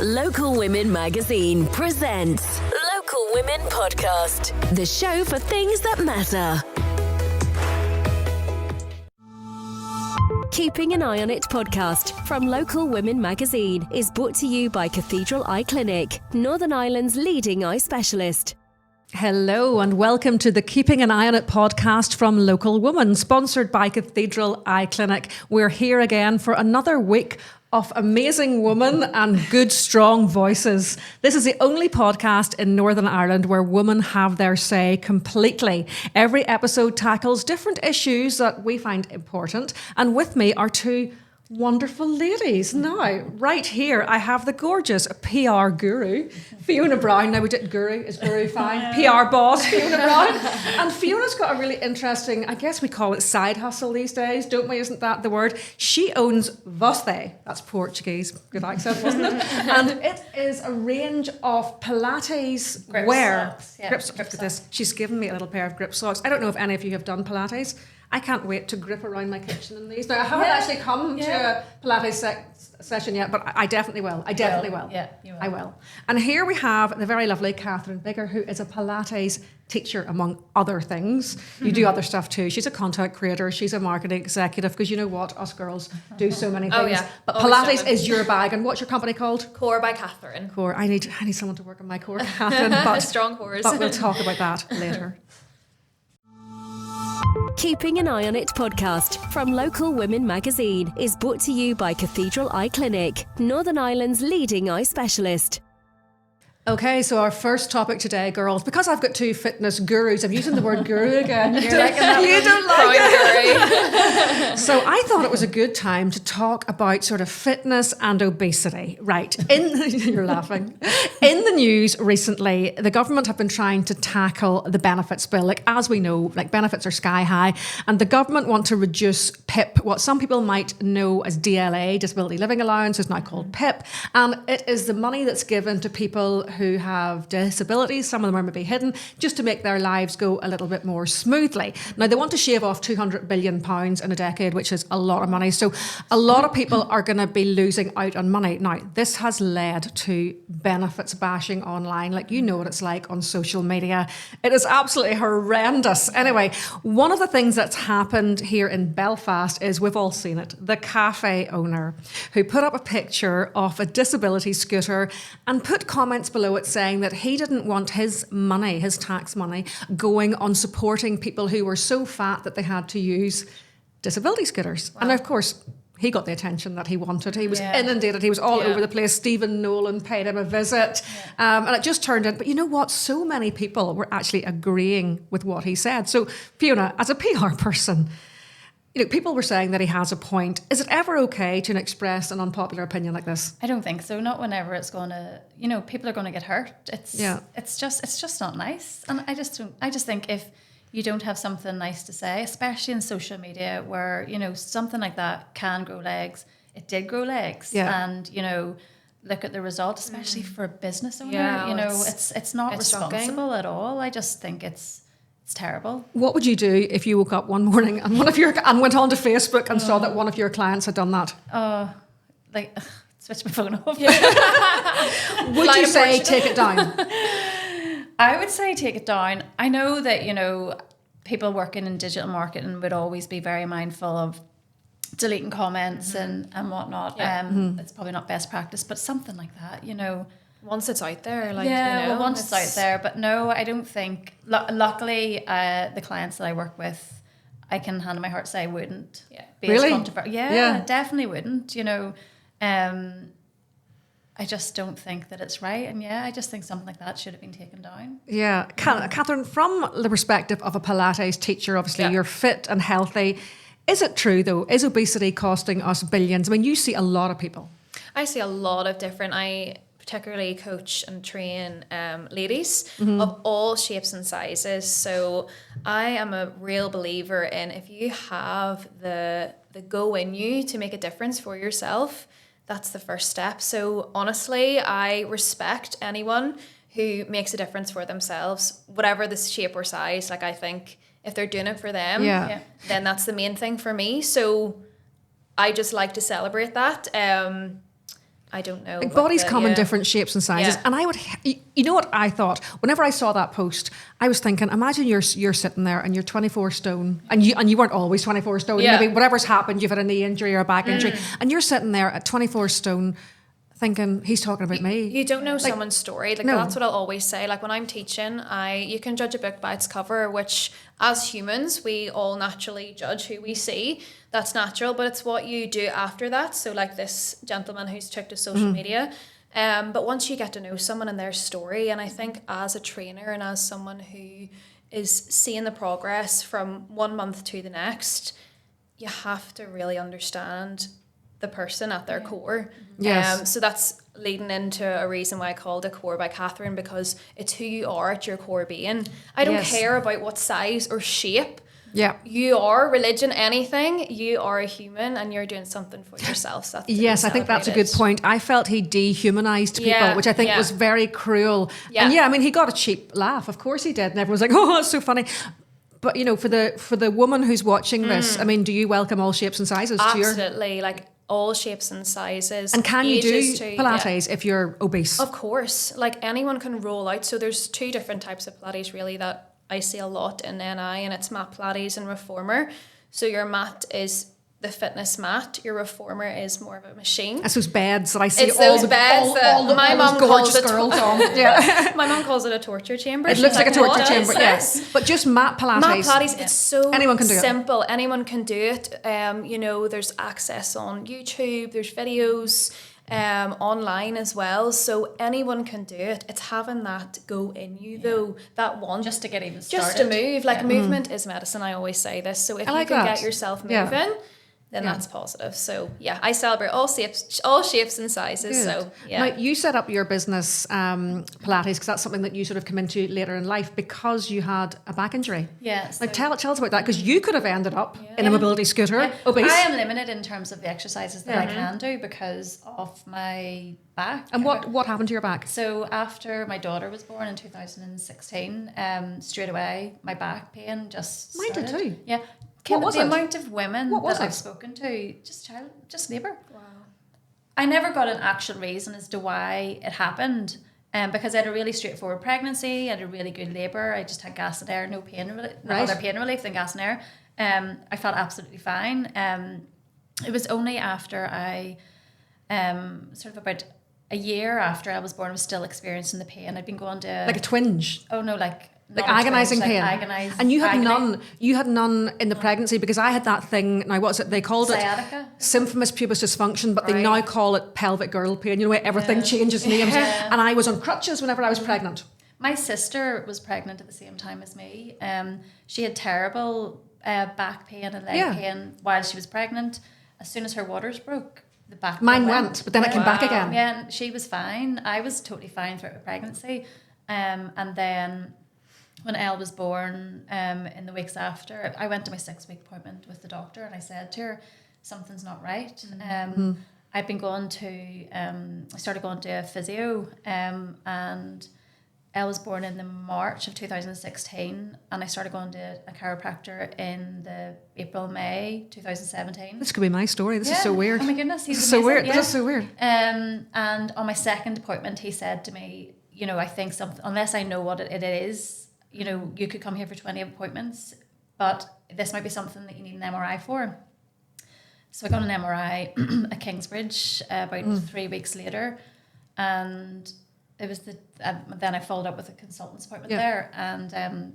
Local Women Magazine presents Local Women Podcast, the show for things that matter. Keeping an Eye on It podcast from Local Women Magazine is brought to you by Cathedral Eye Clinic, Northern Ireland's leading eye specialist. Hello and welcome to the Keeping an Eye on It podcast from Local Woman, sponsored by Cathedral Eye Clinic. We're here again for another week of amazing women and good, strong voices. This is the only podcast in Northern Ireland where women have their say completely. Every episode tackles different issues that we find important. And with me are two wonderful ladies. Now, right here, I have the gorgeous PR guru, Fiona Brown. Now, we did guru. Is guru fine? PR boss, Fiona Brown. And Fiona's got a really interesting, I guess we call it side hustle these days, don't we? Isn't that the word? She owns Você. That's Portuguese. Good accent, wasn't it? And it is a range of Pilates wear. Grip socks. Look at this. She's given me a little pair of grip socks. I don't know if any of you have done Pilates. I can't wait to grip around my kitchen in these. Now, I haven't actually come to a Pilates session yet, but I definitely will. I definitely will. Yeah, you will. I will. And here we have the very lovely Kathryn, who is a Pilates teacher, among other things. You do other stuff too. She's a content creator. She's a marketing executive, because you know what? Us girls do so many things. Oh, yeah. But Always Pilates is your bag. And what's your company called? Core by Kathryn. Core. I need someone to work on my core, Kathryn. But, Strong cores. but we'll talk about that later. Keeping an Eye on It podcast from Local Women Magazine is brought to you by Cathedral Eye Clinic, Northern Ireland's leading eye specialist. Okay, so our first topic today, girls, because I've got two fitness gurus, I'm using the word guru again. You don't like it. So I thought it was a good time to talk about sort of fitness and obesity. Right, you're laughing. In the news recently, the government have been trying to tackle the benefits bill. Like, as we know, like, benefits are sky high, and the government want to reduce PIP, what some people might know as DLA, Disability Living Allowance, is now called PIP, and it is the money that's given to people who have disabilities. Some of them are maybe hidden, just to make their lives go a little bit more smoothly. Now, they want to shave off £200 billion in a decade, which is a lot of money. So a lot of people are going to be losing out on money. Now, this has led to benefits bashing online. Like, you know what it's like on social media. It is absolutely horrendous. Anyway, one of the things that's happened here in Belfast is, we've all seen it, the cafe owner who put up a picture of a disability scooter and put comments below it saying that he didn't want his money, his tax money, going on supporting people who were so fat that they had to use disability scooters. Wow. And of course, he got the attention that he wanted. He was inundated. He was all over the place. Stephen Nolan paid him a visit. And it just turned out, but you know what? So many people were actually agreeing with what he said. So Fiona, as a PR person, you know, people were saying that he has a point. Is it ever okay to express an unpopular opinion like this? I don't think so. Not whenever it's going to, you know, people are going to get hurt. It's just not nice. And I just think if you don't have something nice to say, especially in social media where, you know, something like that can grow legs. It did grow legs. Yeah. And, you know, look at the result, especially for a business owner. Yeah, you know, it's not responsible shocking at all. I just think it's terrible. What would you do if you woke up one morning and went onto Facebook and saw that one of your clients had done that? Switch my phone off. Would you say take it down? I would say take it down. I know that, you know, people working in digital marketing would always be very mindful of deleting comments and whatnot. Yeah. It's probably not best practice, but something like that, you know. Once it's out there, once it's out there. But no, I don't think. Luckily, the clients that I work with, I can hand on my heart say wouldn't be as controversial. Yeah, definitely wouldn't. You know, I just don't think that it's right, and I just think something like that should have been taken down. Yeah, Kathryn, from the perspective of a Pilates teacher, obviously you're fit and healthy. Is it true though? Is obesity costing us billions? I mean, you see a lot of people. I see a lot of different. I particularly coach and train ladies of all shapes and sizes. So I am a real believer in, if you have the go in you to make a difference for yourself, that's the first step. So honestly, I respect anyone who makes a difference for themselves, whatever the shape or size. Like, I think if they're doing it for them, then that's the main thing for me. So I just like to celebrate that. I don't know. Like bodies come in different shapes and sizes. Yeah. And I would, you know what I thought? Whenever I saw that post, I was thinking, imagine you're sitting there and you're 24 stone and you weren't always 24 stone. Yeah. Maybe whatever's happened, you've had a knee injury or a back injury. And you're sitting there at 24 stone thinking, he's talking about me. You don't know someone's story. Like, no. that's what I'll always say. Like, when I'm teaching, you can judge a book by its cover, which as humans, we all naturally judge who we see. That's natural, but it's what you do after that. So like this gentleman who's took to social media. But once you get to know someone and their story, and I think as a trainer and as someone who is seeing the progress from 1 month to the next, you have to really understand the person at their core. Yes. So that's leading into a reason why I called it Core by Kathryn, because it's who you are at your core being. I don't care about what size or shape you are, religion, anything. You are a human and you're doing something for yourself. So that's I think that's a good point. I felt he dehumanized people, which I think was very cruel. And I mean, he got a cheap laugh. Of course he did. And everyone was like, oh, that's so funny. But, you know, for the woman who's watching this, I mean, do you welcome all shapes and sizes to your... Absolutely, like all shapes and sizes. And can you do Pilates if you're obese? Of course. Like, anyone can roll out. So there's 2 different types of Pilates, really, that I see a lot in NI, and it's mat Pilates and reformer. So your mat is the fitness mat. Your reformer is more of a machine. It's those beds that I see. It's those beds that my mum calls it. My mum calls it a torture chamber. It looks like a torture chamber, yes. But just mat Pilates. Mat Pilates, it's so anyone can do simple. Anyone can do it. You know, there's access on YouTube. There's videos online as well. So anyone can do it. It's having that go in you though. That one. Just to get even started. Just to move. Like movement is medicine. I always say this. So if you can get yourself moving, then that's positive. So I celebrate all shapes and sizes. Good. So Now you set up your business Pilates because that's something that you sort of come into later in life because you had a back injury. Yes. Like tell us about that, because you could have ended up in a mobility scooter, obese. I am limited in terms of the exercises that I can do because of my back. And what happened to your back? So after my daughter was born in 2016, straight away my back pain just started. Mine did too. Yeah. What was the it? amount of women that I've spoken to, just labour. Wow. I never got an actual reason as to why it happened. Because I had a really straightforward pregnancy, I had a really good labour, I just had gas and air, no other pain relief than gas and air. I felt absolutely fine. It was only after I, sort of about a year after I was born, I was still experiencing the pain. I'd been going to... Like a twinge? Oh no, like agonizing pain. And you had agony. none in the pregnancy, because I had that thing. Now what's it? They called sciatica. It symphymus pubis dysfunction, but they now call it pelvic girdle pain. You know, where everything changes names. And I was on crutches whenever I was pregnant. My sister was pregnant at the same time as me. She had terrible back pain and leg pain while she was pregnant. As soon as her waters broke, the back mine went, but then it came back again. Yeah, and she was fine. I was totally fine throughout the pregnancy. And then when Elle was born, in the weeks after, I went to my 6-week appointment with the doctor, and I said to her, something's not right. I'd been going to, I started going to a physio, and Elle was born in the March of 2016, and I started going to a chiropractor in the May 2017. This could be my story. This is so weird. Oh my goodness, this is so weird. Yeah. This is so weird. And on my second appointment, he said to me, you know, I think something, unless I know what it is, you know, you could come here for 20 appointments, but this might be something that you need an MRI for. So I got an MRI at Kingsbridge about 3 weeks later, and it was then I followed up with a consultant's appointment there, and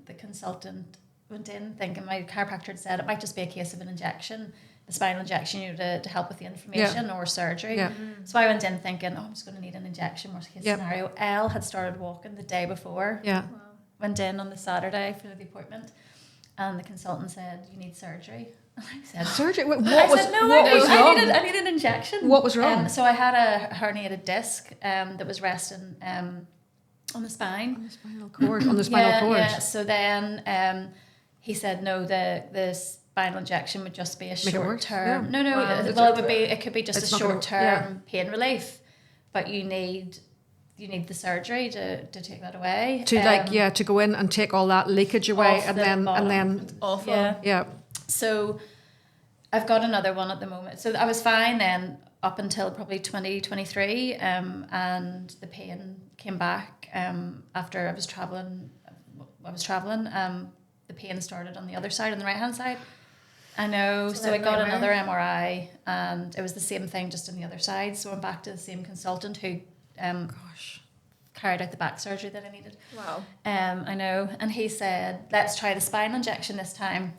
the consultant went in thinking, my chiropractor had said it might just be a case of an injection, the spinal injection, you know, to help with the inflammation or surgery. So I went in thinking, I'm just going to need an injection, worst case scenario. Elle had started walking the day before. Went in on the Saturday for the appointment, and the consultant said, you need surgery. And I said, surgery? What I was said, no, what was wrong? I need an injection. What was wrong? So I had a herniated disc that was resting on the spine. On the spinal cord. On the spinal cord. Yeah. So then he said, no, the spinal injection would just be a short term. No. Well, it could be just a short term pain relief, but you need the surgery to take that away. To go in and take all that leakage away, and then it's awful. Yeah. So I've got another one at the moment. So I was fine then up until probably 2023, and the pain came back after I was traveling. The pain started on the other side, on the right hand side. I know. So I got another MRI, and it was the same thing, just on the other side. So I'm back to the same consultant who, carried out the back surgery that I needed. Wow. I know. And he said, let's try the spine injection this time.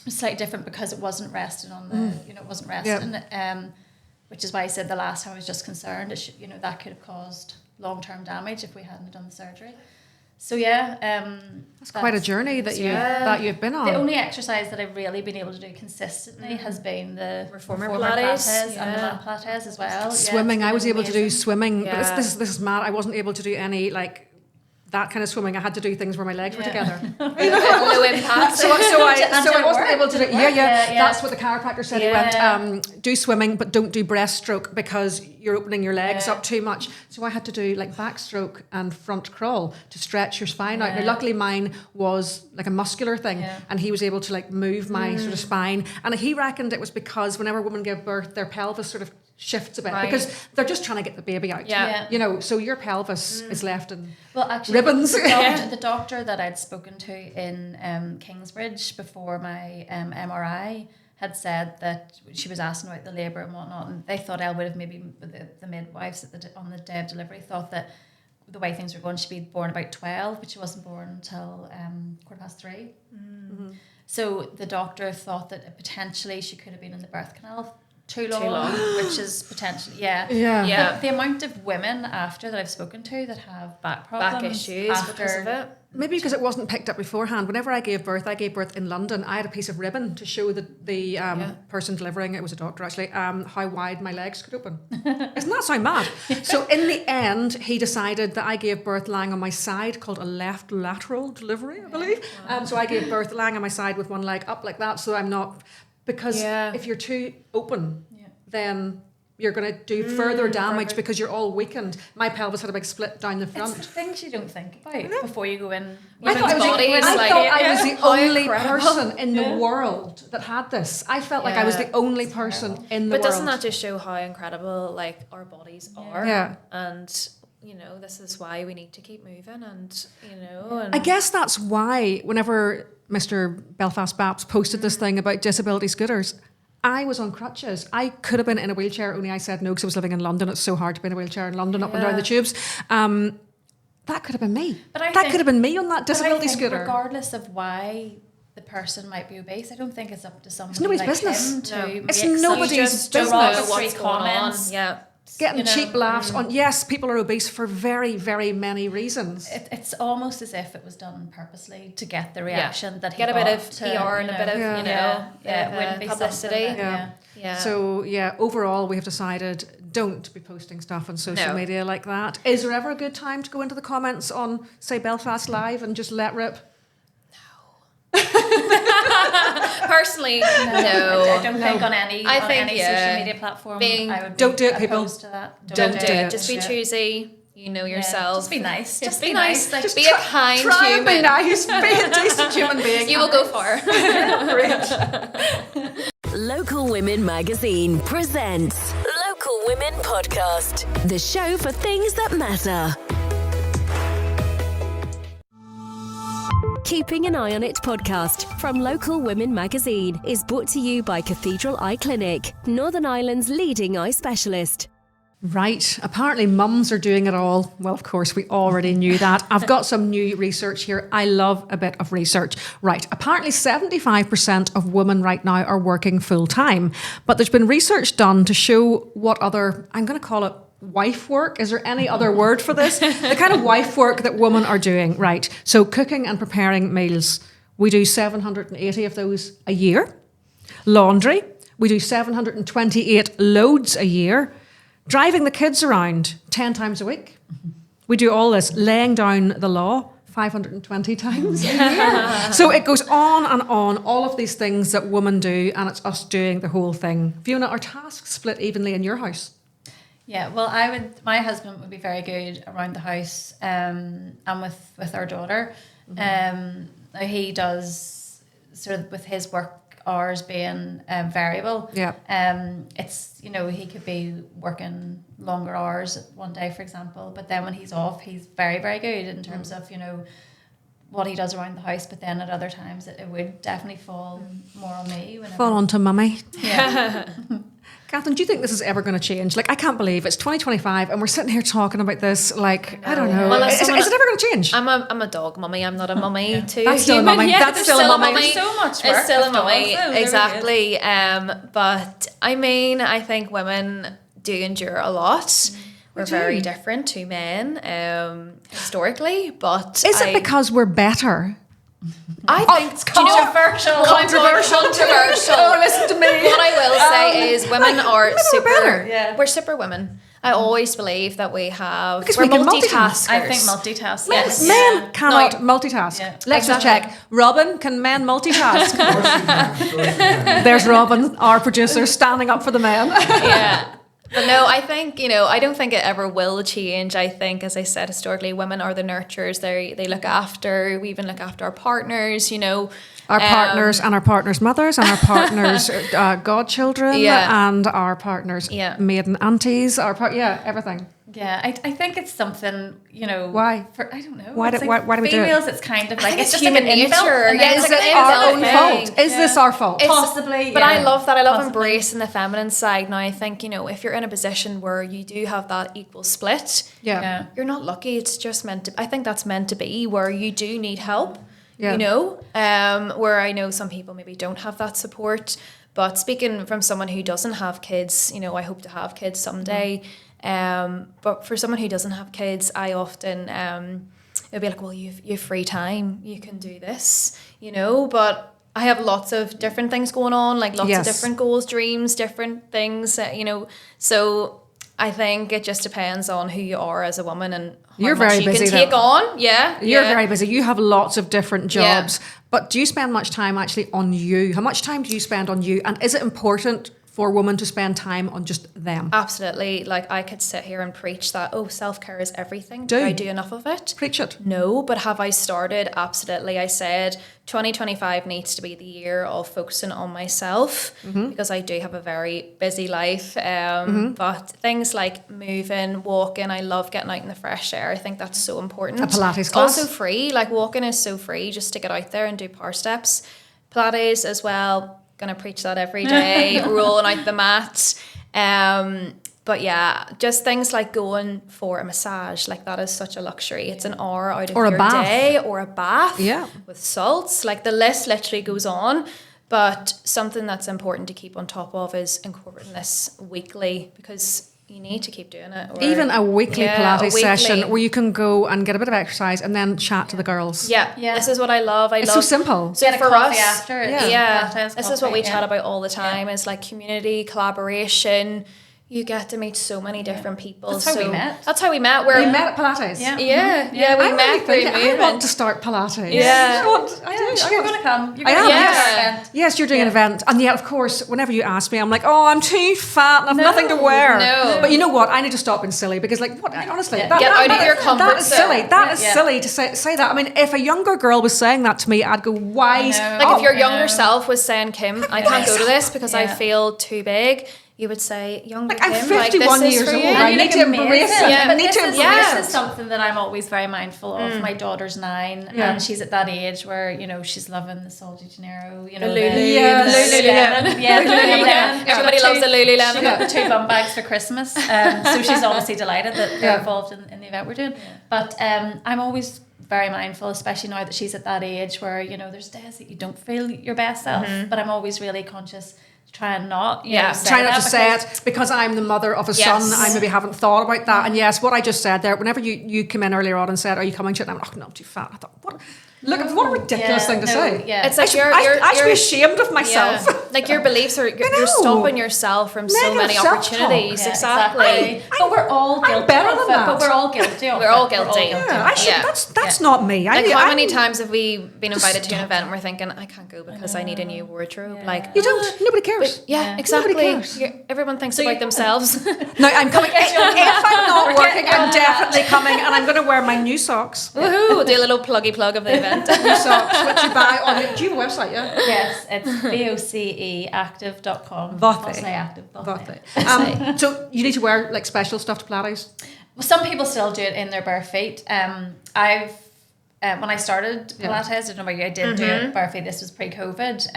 It's slightly different because it wasn't resting on the, it wasn't resting. Yep. Which is why I said the last time I was just concerned, it should, that could have caused long-term damage if we hadn't done the surgery. So that's quite a journey that you've been on. The only exercise that I've really been able to do consistently has been the reformer Pilates and the mat Pilates as well. Swimming, I was able to do swimming, but this is mad. I wasn't able to do any that kind of swimming. I had to do things where my legs were together. Low impact. So I wasn't able to do. That's what the chiropractor said. He went, do swimming, but don't do breaststroke because you're opening your legs up too much. So I had to do backstroke and front crawl to stretch your spine out. Now, luckily mine was like a muscular thing, and he was able to move my sort of spine. And he reckoned it was because whenever women give birth, their pelvis sort of shifts a bit because they're just trying to get the baby out. So your pelvis is left in ribbons. The doctor that I'd spoken to in Kingsbridge before my MRI had said that she was asking about the labour and whatnot, and they thought I would have maybe the midwives on the day of delivery thought that the way things were going, she'd be born about 12, but she wasn't born until 3:15. Mm-hmm. So the doctor thought that potentially she could have been in the birth canal too long, which is potentially But the amount of women after that I've spoken to that have back problems, back issues because of it. Maybe because it wasn't picked up beforehand. Whenever I gave birth in London. I had a piece of ribbon to show the person delivering, it was a doctor actually, how wide my legs could open. Doesn't that sound mad? So in the end, he decided that I gave birth lying on my side, called a left lateral delivery, I believe. So I gave birth lying on my side with one leg up like that, so I'm not... Because if you're too open, then you're going to do further damage because you're all weakened. My pelvis had a big split down the front. It's the things you don't think about before you go in. I thought I was the only person in the world that had this. I felt like I was the only person in the world. But doesn't that just show how incredible our bodies are? Yeah. And this is why we need to keep moving and I guess that's why whenever Mr. Belfast Baps posted this thing about disability scooters, I was on crutches. I could have been in a wheelchair, only I said no because I was living in London. It's so hard to be in a wheelchair in London up and down the tubes. That could have been me. That could have been me on that disability scooter. Regardless of why the person might be obese, I don't think it's up to somebody nobody's like business. him to It's nobody's business. What's going on. Yeah. Getting cheap laughs on, yes, people are obese for very, very many reasons. It's almost as if it was done purposely to get the reaction that he get a bit of to, PR and a bit of, it wouldn't be publicity. Yeah. So, overall, we have decided don't be posting stuff on social media like that. Is there ever a good time to go into the comments on, say, Belfast Live and just let rip? Personally, no. I don't think on any social media platform I would don't do it, people. opposed to that. Don't do it. Just be choosy. You know yourself. Just be nice. Just be nice. Just be a kind try human. And be nice. Be a decent human being. You will go far. Local Women Magazine presents Local Women Podcast, the show for things that matter. Keeping an Eye on It podcast from Local Women Magazine is brought to you by Cathedral Eye Clinic, Northern Ireland's leading eye specialist. Right, apparently mums are doing it all. Well, of course, we already knew that. I've got some new research here. I love a bit of research. Right, apparently 75% of women right now are working full-time, but there's been research done to show what other, I'm going to call it wife work. Is there any other word for this? The kind of wife work that women are doing, right? So cooking and preparing meals. We do 780 of those a year. Laundry. We do 728 loads a year. Driving the kids around 10 times a week. We do all this. Laying down the law 520 times a year. So it goes on and on, all of these things that women do, and it's us doing the whole thing. Fiona, are tasks split evenly in your house? Yeah, well, my husband would be very good around the house and with our daughter. He does sort of with his work hours being variable. Yeah. It's, you know, he could be working longer hours one day, for example, but then when he's off, he's very, very good in terms of, you know, what he does around the house, but then at other times it would definitely fall more on me. Fall onto mummy. Yeah. Kathryn, do you think this is ever going to change? Like, I can't believe it's 2025 and we're sitting here talking about this. Like, I don't know. Well, is it ever going to change? I'm a dog mummy. I'm not a mummy too. That's still a mummy. Yeah, That's still a mummy. There's so much work. It's still a with mummy. dogs, though. Exactly. But I mean, I think women do endure a lot. We're very different to men historically, but Is it because we're better? I think It's controversial. Controversial. Oh, listen to me. What I will say is women are better. Yeah. We're super women. I always believe that we have. Because we're we can multitaskers. I think multitask. Men, Yes. men cannot No. multitask. Yeah. Let's just Exactly. check. Robin, can men multitask? Of course you can. Of course you can. There's Robin, our producer, standing up for the men. Yeah. But no, I think, you know, I don't think it ever will change. I think, as I said, historically, women are the nurturers. They look after, we even look after our partners, you know. Our partners and our partners' mothers and our partners' godchildren Yeah. and our partners' Yeah. maiden aunties, everything. Yeah, I think it's something, you know. Why? I don't know. Why It's do- like why do we do it? females, it's kind of like think it's it's just like human an inbuilt, nature. and Yeah, then it's it's like like an Our inbuilt own thing. fault. Is this our fault? possibly. But I love that. I love Possibly. embracing the feminine side. Now, I think, you know, if you're in a position where you do have that equal split, Yeah. you're not lucky. It's just meant to. I think that's meant to be where you do need help. Yeah. You know, where I know some people maybe don't have that support. But speaking from someone who doesn't have kids, you know, I hope to have kids someday. But for someone who doesn't have kids, I often it'll be like, well, you've free time, you can do this, you know. But I have lots of different things going on, like lots Yes. of different goals, dreams, different things, you know. So I think it just depends on who you are as a woman and how You're much very you busy, can take though. on. Yeah, You're yeah. very busy. You have lots of different Yeah. jobs. But do you spend much time actually on you? How much time do you spend on you? And is it important for women to spend time on just them? Absolutely. Like, I could sit here and preach that, oh, self-care is everything. Do. I do enough of it? Preach it. No, but have I started? Absolutely. I said 2025 needs to be the year of focusing on myself because I do have a very busy life. But things like moving, walking, I love getting out in the fresh air. I think that's so important. A Pilates It's class. also free. Like, walking is so free just to get out there and do power steps. Pilates as well. Gonna preach that every day, rolling out the mat. But yeah, just things like going for a massage, like that is such a luxury. It's an hour out of Or a your bath. day, or a bath Yeah. with salts. Like, the list literally goes on. But something that's important to keep on top of is incorporating this weekly, because you need to keep doing it. Or, Even a weekly Yeah, a Pilates weekly. session where you can go and get a bit of exercise and then chat to the girls. Yeah, Yeah. this is what I love. It's so simple. So Get a for coffee us, after. Yeah. this is what we chat about all the time. Is like community collaboration. You get to meet so many different people. That's how we met. That's how we met. We met at Pilates. Yeah. Yeah, we I'm met really through thinking, I want movement. to start Pilates. Yeah. I want, I do. I You're want- going to come. You're I gonna am, come to yes. our event. Yes, you're doing an event. And yet, of course, whenever you ask me, I'm like, oh, I'm too fat and I've nothing to wear. No. But you know what? I need to stop being silly because, like, what? Honestly, Yeah. Get out of your comfort That is zone. silly. That is Yeah. silly to say that. I mean, if a younger girl was saying that to me, I'd go, why? know. Like, if your I younger know. self was saying, Kim, I can't go to this because I Yeah. feel too big, you would say, younger Like, I'm Kim, 51 this is years for old. you. I you need look to embrace amazing. it. Yeah. I But need to this embrace is it. something that I'm always very mindful of. My daughter's 9 and she's at that age where, you know, she's loving the Sol de Janeiro, you know, The Lulu. Yes. Lululemon. Yeah, the Lululemon. Everybody loves the Lululemon. She got the 2 bum bags for Christmas. So she's obviously delighted that they're involved in the event we're doing. But I'm always very mindful, especially now that she's at that age where, you know, there's days that you don't feel your best self. But I'm always really conscious to try and not, you know, say Try not that to say because- it because I'm the mother of a Yes. son. I maybe haven't thought about that. And yes, what I just said there, whenever you came in earlier on and said, are you coming to it? And I'm like, oh, no, I'm too fat. I thought, what a ridiculous thing to say. Yeah. It's like I should be ashamed of myself. Like your beliefs are, you're stopping yourself from so Negative many self-talk. opportunities. Yeah, exactly. But we're all guilty better of than it. that. But we're all guilty of it. We're all guilty. Yeah, I should, Yeah. that's not me. Like how many I'm- times have we been invited to an event and we're thinking, I can't go because I need a new wardrobe. Like You don't. Nobody cares. yeah, exactly. cares. Everyone thinks So about you- themselves. No, I'm coming. If I'm not working, I'm definitely coming, and I'm going to wear my new socks. Woohoo! Do a little pluggy plug of the event. New socks, which you buy on. Do you have a website? Yeah. Yes, it's voceactive.com. Voce. Active. So you need to wear like special stuff to Pilates. Well, some people still do it in their bare feet. I've when I started Pilates, I don't know about you, I did do it bare feet. This was pre-COVID.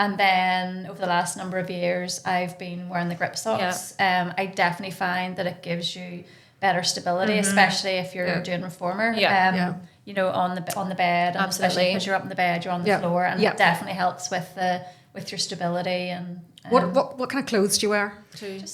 And then over the last number of years, I've been wearing the grip socks. I definitely find that it gives you better stability, especially if you're doing reformer. You know, on the bed, and especially because you're up in the bed, you're on the floor, and it definitely helps with your stability. And What kind of clothes do you wear?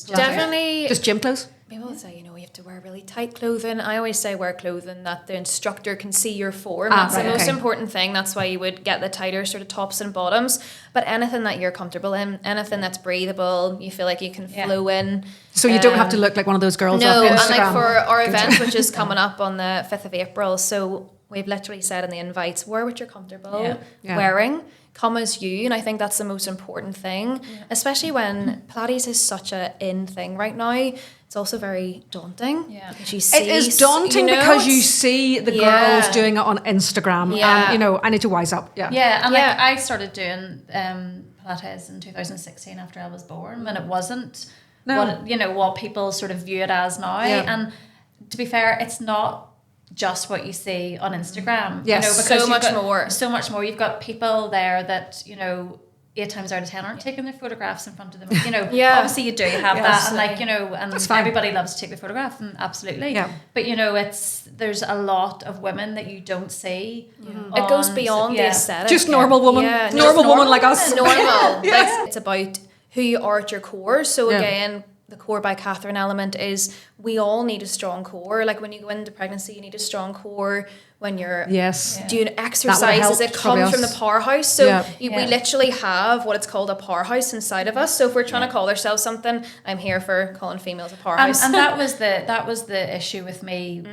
Definitely. Just gym clothes. People say, you have to wear really tight clothing. I always say wear clothing that the instructor can see your form. That's the most important thing. That's why you would get the tighter sort of tops and bottoms. But anything that you're comfortable in, anything that's breathable, you feel like you can flow in. So you don't have to look like one of those girls No, off and Instagram. like for our event, which is coming up on the 5th of April, so we've literally said in the invites, wear what you're comfortable wearing. Come as you, and I think that's the most important thing, especially when Pilates is such a in thing right now. It's also very daunting. Yeah. You see, It is daunting because you see the girls doing it on Instagram. Yeah. And, I need to wise up. Yeah. Yeah, and like I started doing Pilates in 2016 after I was born, when it wasn't what people sort of view it as now. Yeah. And to be fair, it's not just what you see on Instagram. Yes. Because So you've much got more. So much more. You've got people there that 8 times out of 10 aren't taking their photographs in front of them. Obviously you do have that, and and everybody loves to take the photograph, and absolutely. Yeah. But there's a lot of women that you don't see. it goes beyond the aesthetic. Just normal woman. Yeah, normal woman like us. Normal. Like, it's about who you are at your core. So again, the Core by Kathryn element is we all need a strong core. Like when you go into pregnancy, you need a strong core. When you're doing exercises, it comes from the powerhouse. So we literally have what it's called a powerhouse inside of us. So if we're trying to call ourselves something, I'm here for calling females a powerhouse. And that was the issue with me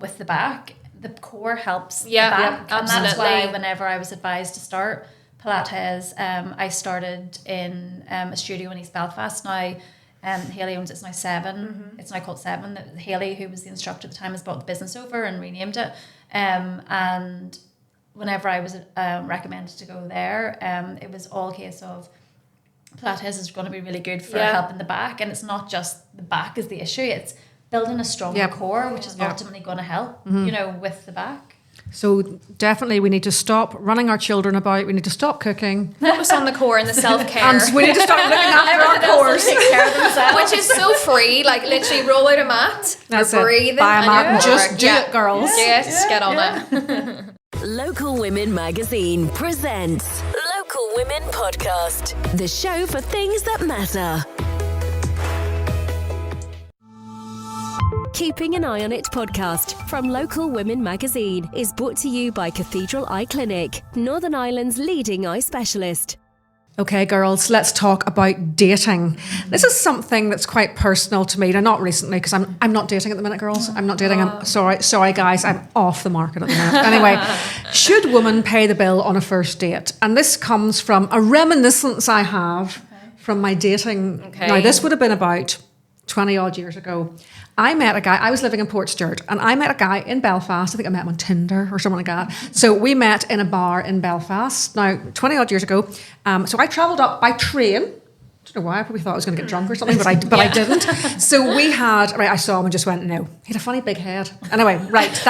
with the back. The core helps the back. And that's why whenever I was advised to start Pilates, I started in a studio in East Belfast now. Hayley owns it's now 7. It's now called 7. Hayley, who was the instructor at the time, has brought the business over and renamed it. And whenever I was recommended to go there, it was all a case of Pilates is going to be really good for helping the back, and it's not just the back is the issue; it's building a stronger core, which is ultimately going to help, with the back. So definitely we need to stop running our children about. We need to stop cooking. Focus on the core and the self-care. And we need to start looking after our cores. Take care of themselves. Which is so free. Like literally roll out a mat. That's you're it. breathing. Buy a mat and and you're just do it, girls. Yes, get on it. Local Women Magazine presents Local Women Podcast, the show for things that matter. Keeping an Eye on It podcast from Local Women Magazine is brought to you by Cathedral Eye Clinic, Northern Ireland's leading eye specialist. Okay, girls, let's talk about dating. This is something that's quite personal to me. Now, not recently, because I'm not dating at the minute, girls. I'm not dating. I'm sorry, guys. I'm off the market at the minute. Anyway, should women pay the bill on a first date? And this comes from a reminiscence I have from my dating. Okay. Now, this would have been about 20 odd years ago. I met a guy, I was living in Portstewart, and I met a guy in Belfast. I think I met him on Tinder or something like that. So we met in a bar in Belfast, now 20 odd years ago. So I travelled up by train. I don't know why, I probably thought I was going to get drunk or something, but I didn't. So we had, I saw him and just went, no. He had a funny big head. Anyway, I digress.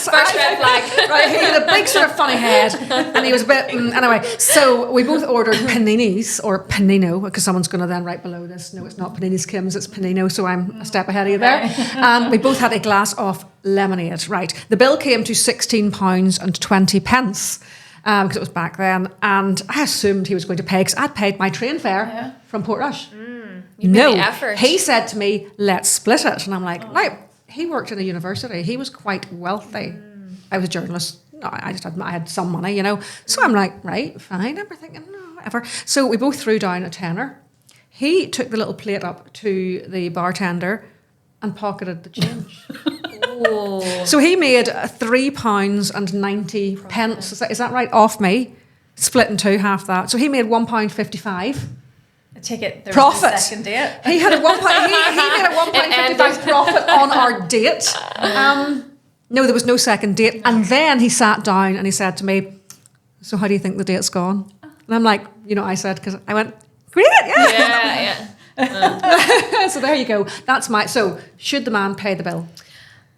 First red flag. Right, he had a big sort of funny head, and he was a bit, anyway. So we both ordered paninis, or panino, because someone's going to then write below this, no, it's not paninis, Kim's, it's panino, so I'm a step ahead of you there. And we both had a glass of lemonade, right. The bill came to £16.20. Because it was back then, and I assumed he was going to pay because I'd paid my train fare from Portrush. You made the effort. He said to me, "Let's split it," and I'm like, "Right." He worked in a university. He was quite wealthy. I was a journalist. No, I had some money, So I'm like, right, fine. I'm thinking, no. ever. So we both threw down a tenner. He took the little plate up to the bartender and pocketed the change. So he made £3.90. Is that right? Off me, split in two, half that. So he made £1.55. I take it there Profit. was no second date. He had a he made a £1.55 profit on our date. No, there was no second date. And then he sat down and he said to me, "So how do you think the date's gone?" And I'm like, I said, because I went, "Great, yeah." So there you go. So should the man pay the bill?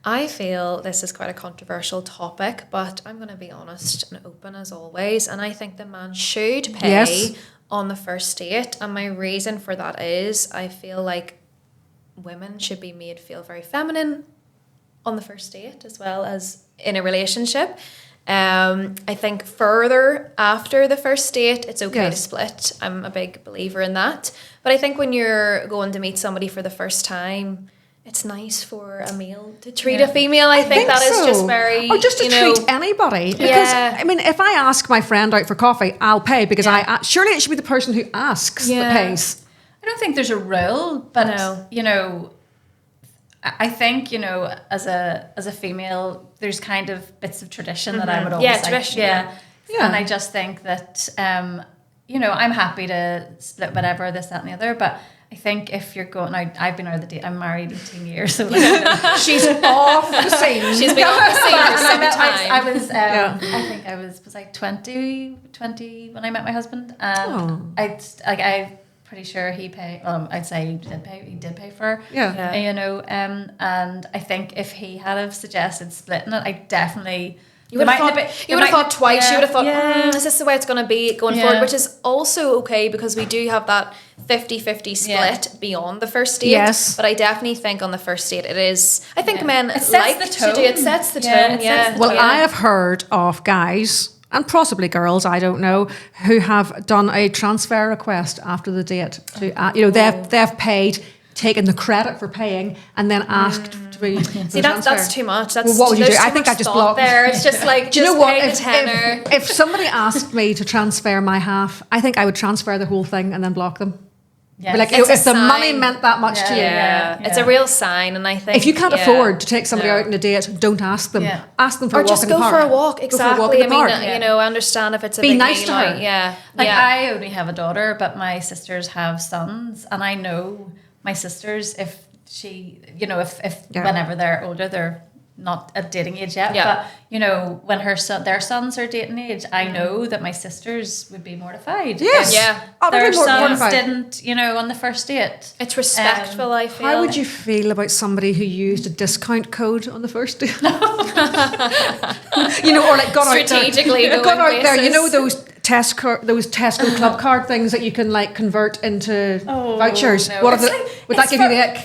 I feel this is quite a controversial topic, but I'm going to be honest and open as always. And I think the man should pay on the first date. And my reason for that is I feel like women should be made feel very feminine on the first date as well as in a relationship. I think further after the first date, it's okay to split. I'm a big believer in that. But I think when you're going to meet somebody for the first time, it's nice for a male to treat a female. I think that is just very... Or just to treat anybody. Because, I mean, if I ask my friend out for coffee, I'll pay because surely it should be the person who asks that pays. I don't think there's a rule, but, I think, as a female, there's kind of bits of tradition that I would always like. Tradition. Yeah. And I just think that, I'm happy to split whatever, this, that and the other, but I think if you're going out, I've been out of the date, I'm married 18 years, so she's off the scene. She's been off the scene for some time. I was, I think I was like 20 when I met my husband. I'm pretty sure he paid. I'd say he did pay for. And I think if he had have suggested splitting it, I definitely. You would have thought twice. You would have thought, is this the way it's going to be going forward? Which is also okay because we do have that 50-50 split beyond the first date. Yes. But I definitely think on the first date it is... I think men like to do it. Sets the tone. Well, I have heard of guys... and possibly girls, I don't know, who have done a transfer request after the date. They've paid, taken the credit for paying, and then asked to be. See, that's too much. What would you do? I think I just blocked there. It's just like pay the tenner. If somebody asked me to transfer my half, I think I would transfer the whole thing and then block them. Yes. Like if the money meant that much to you, it's a real sign, and I think if you can't afford to take somebody out on a date, don't ask them. Yeah. Ask them for a walk in the park. Or just go for a walk. Exactly. I mean, I understand if it's a big nice to her. I only have a daughter, but my sisters have sons, and I know my sisters if whenever they're older, they're not at dating age yet, but when their sons are dating age, I know that my sisters would be mortified. Yes, their sons didn't, on the first date. It's respectful. I feel. How would you feel about somebody who used a discount code on the first date? Or like got strategically out there. Those Tesco club card things that you can like convert into vouchers. No. Would that give you the ick?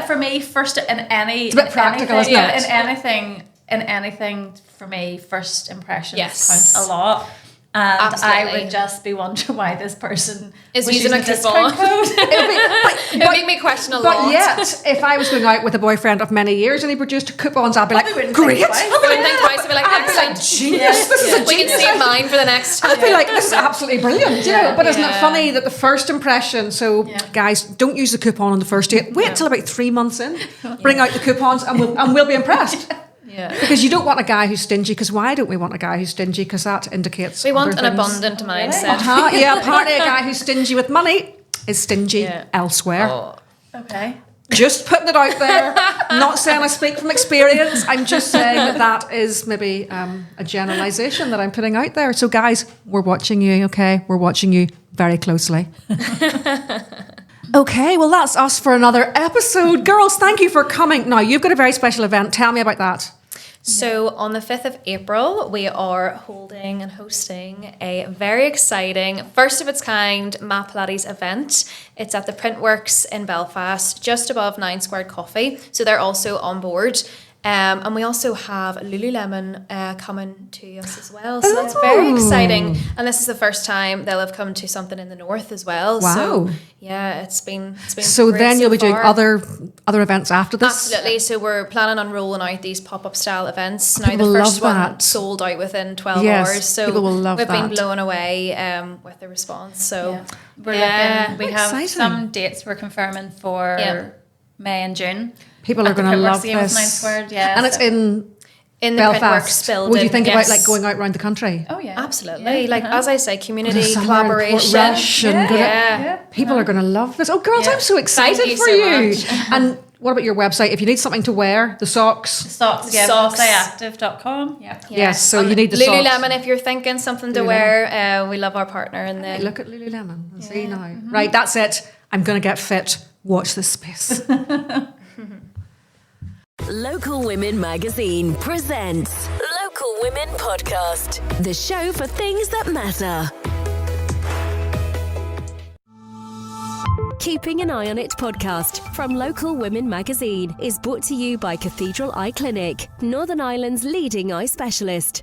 For me, first in any, it's a bit practical, isn't it? In anything, for me, first impressions count a lot. And absolutely. I would just be wondering why this person is using a discount code. It would make me question a lot. But yet, if I was going out with a boyfriend of many years and he produced coupons, I'd be like, great. I wouldn't think twice. I'd be like, genius. This is a we can save mine for the next time. I'd be like, this is absolutely brilliant. But isn't it funny that the first impression? So guys, don't use the coupon on the first date. Wait till about 3 months in. Bring out the coupons and we'll be impressed. Yeah. Because you don't want a guy who's stingy. Because why don't we want a guy who's stingy? Because that indicates we want an abundant mindset. Apparently a guy who's stingy with money is stingy elsewhere. Okay. Just putting it out there. Not saying I speak from experience. I'm just saying that is maybe a generalisation that I'm putting out there. So guys, we're watching you, okay? We're watching you very closely. Okay, well, that's us for another episode. Girls, thank you for coming. Now, you've got a very special event. Tell me about that. So on the 5th of April, we are holding and hosting a very exciting, first of its kind, Mat Pilates event. It's at the Printworks in Belfast, just above 9 Squared Coffee. So they're also on board. And we also have Lululemon coming to us as well. So that's very exciting. And this is the first time they'll have come to something in the north as well. Wow. So yeah, it's been So great then you'll be doing far. other events after this? Absolutely. So we're planning on rolling out these pop-up style events. Now People the first love one that. sold out within 12 Yes, hours. So people will love we've been that. blown away with the response. So Yeah. We're yeah. looking. We have Exciting. some dates we're confirming for May and June. People are At the going to Printworks love again with this. Ninth Squared, yeah, And it's so- in the Belfast. Printworks building. Would you think about yes. like going out around the country? Oh yeah, Absolutely. Yeah. Like as I say, Go to community summer in collaboration. Portrush and go to- Yeah. People are going to love this. Oh, girls, Yeah. I'm so excited Thank you for so you. much. And what about your website? If you need something to wear, the socks. Socks, yeah, Socks. bossayactive.com. Yeah. Yes, so And you need the socks. Lululemon, if you're thinking something to wear, we love our partner in the Look at Lululemon and see now. Right, that's it. I'm going to get fit. Watch this space. Local Women Magazine presents Local Women Podcast, the show for things that matter. Keeping an Eye on It podcast from Local Women Magazine is brought to you by Cathedral Eye Clinic, Northern Ireland's leading eye specialist.